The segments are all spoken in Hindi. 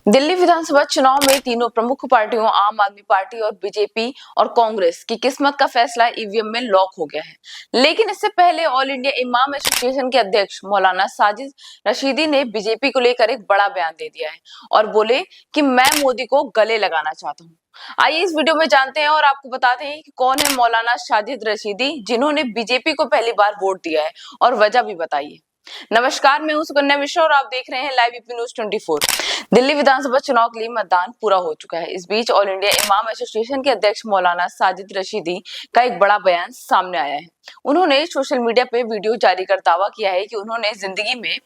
दिल्ली विधानसभा चुनाव में तीनों प्रमुख पार्टियों आम आदमी पार्टी और बीजेपी और कांग्रेस की किस्मत का फैसला ईवीएम में लॉक हो गया है। लेकिन इससे पहले ऑल इंडिया इमाम एसोसिएशन के अध्यक्ष मौलाना साजिद रशीदी ने बीजेपी को लेकर एक बड़ा बयान दे दिया है और बोले कि मैं मोदी को गले लगाना चाहता हूँ। आइए इस वीडियो में जानते हैं और आपको बताते हैं कि कौन है मौलाना साजिद रशीदी, जिन्होंने बीजेपी को पहली बार वोट दिया है, और वजह भी बताइए। नमस्कार, मैं हूं सुकन्या मिश्रा और आप देख रहे हैं लाइव यूपी न्यूज 24। दिल्ली विधानसभा चुनाव के लिए मतदान पूरा हो चुका है। इस बीच ऑल इंडिया इमाम एसोसिएशन के अध्यक्ष मौलाना साजिद रशीदी का एक बड़ा बयान सामने आया है। उन्होंने सोशल मीडिया पे वीडियो जारी कर दावा किया है कि उन्होंने जिंदगी में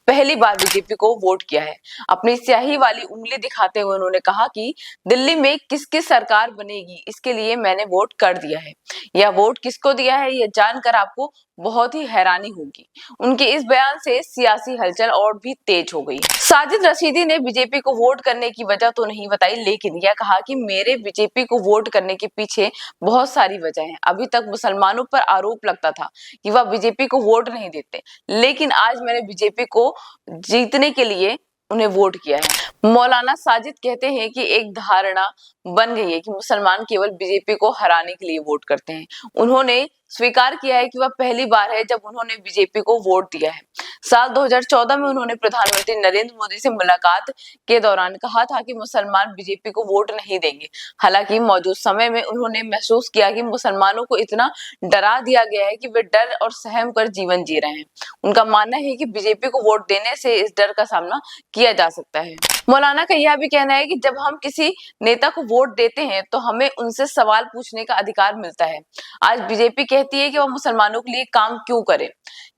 पहली बार बीजेपी को वोट किया है। अपनी स्याही वाली उंगली दिखाते हुए उन्होंने कहा कि दिल्ली में किसकी सरकार बनेगी, इसके लिए मैंने वोट कर दिया है। यह वोट किसको दिया है, यह जानकर आपको बहुत ही हैरानी होगी। उनके इस बयान से सियासी हलचल और भी तेज हो गई। साजिद रशीदी ने बीजेपी को वोट करने की वजह तो नहीं बताई, लेकिन यह कहा कि मेरे बीजेपी को वोट करने के पीछे बहुत सारी वजह है। अभी तक मुसलमानों पर आरोप लगता था कि वह बीजेपी को वोट नहीं देते, लेकिन आज मैंने बीजेपी को जीतने के लिए उन्हें वोट किया है। मौलाना साजिद कहते हैं कि एक धारणा बन गई है कि मुसलमान केवल बीजेपी को हराने के लिए वोट करते हैं। उन्होंने स्वीकार किया है कि वह पहली बार है जब उन्होंने बीजेपी को वोट दिया है। साल 2014 में उन्होंने प्रधानमंत्री नरेंद्र मोदी से मुलाकात के दौरान कहा था कि मुसलमान बीजेपी को वोट नहीं देंगे। हालांकि मौजूद समय में उन्होंने महसूस किया कि मुसलमानों को इतना डरा दिया गया है कि वे डर और सहम कर जीवन जी रहे हैं। उनका मानना है कि बीजेपी को वोट देने से इस डर का सामना किया जा सकता है। मौलाना का यह भी कहना है कि जब हम किसी नेता को वोट देते हैं तो हमें उनसे सवाल पूछने का अधिकार मिलता है। आज बीजेपी कहती है कि वह मुसलमानों के लिए काम क्यों करे,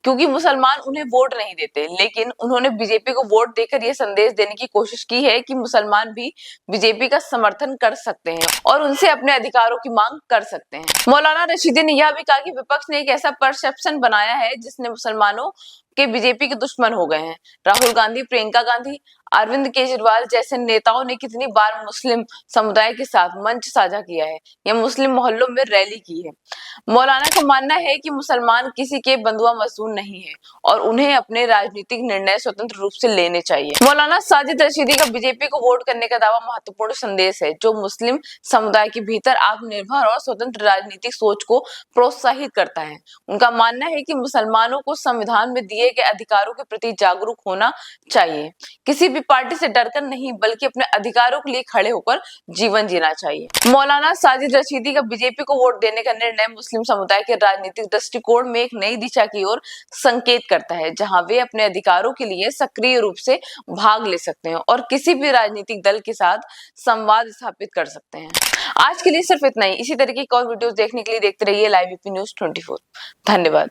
क्योंकि मुसलमान उन्हें वोट नहीं देते, लेकिन उन्होंने बीजेपी को वोट देकर यह संदेश देने की कोशिश की है कि मुसलमान भी बीजेपी का समर्थन कर सकते हैं और उनसे अपने अधिकारों की मांग कर सकते हैं। मौलाना रशीदी ने यह भी कहा कि विपक्ष ने एक ऐसा परसेप्शन बनाया है जिसने मुसलमानों के बीजेपी के दुश्मन हो गए हैं। राहुल गांधी, प्रियंका गांधी, अरविंद केजरीवाल जैसे नेताओं ने कितनी बार मुस्लिम समुदाय के साथ मंच साझा किया है या मुस्लिम मोहल्लों में रैली की है। मौलाना का मानना है कि मुसलमान किसी के बंधुआ मजदूर नहीं है और उन्हें अपने राजनीतिक निर्णय स्वतंत्र रूप से लेने चाहिए। मौलाना साजिद रशीदी का बीजेपी को वोट करने का दावा महत्वपूर्ण संदेश है, जो मुस्लिम समुदाय के भीतर आत्मनिर्भर और स्वतंत्र राजनीतिक सोच को प्रोत्साहित करता है। उनका मानना है कि मुसलमानों को संविधान में दिए गए अधिकारों के प्रति जागरूक होना चाहिए। किसी भी पार्टी से डरकर नहीं, बल्कि अपने अधिकारों के लिए खड़े होकर जीवन जीना चाहिए। मौलाना साजिद रशीदी का बीजेपी को वोट देने का निर्णय मुस्लिम समुदाय के राजनीतिक दृष्टिकोण में एक नई दिशा की ओर संकेत करता है, जहां वे अपने अधिकारों के लिए सक्रिय रूप से भाग ले सकते हैं और किसी भी राजनीतिक दल के साथ संवाद स्थापित कर सकते हैं। आज के लिए सिर्फ इतना ही। इसी तरीके की और वीडियोस देखने के लिए देखते रहिए लाइव यूपी न्यूज 24। धन्यवाद।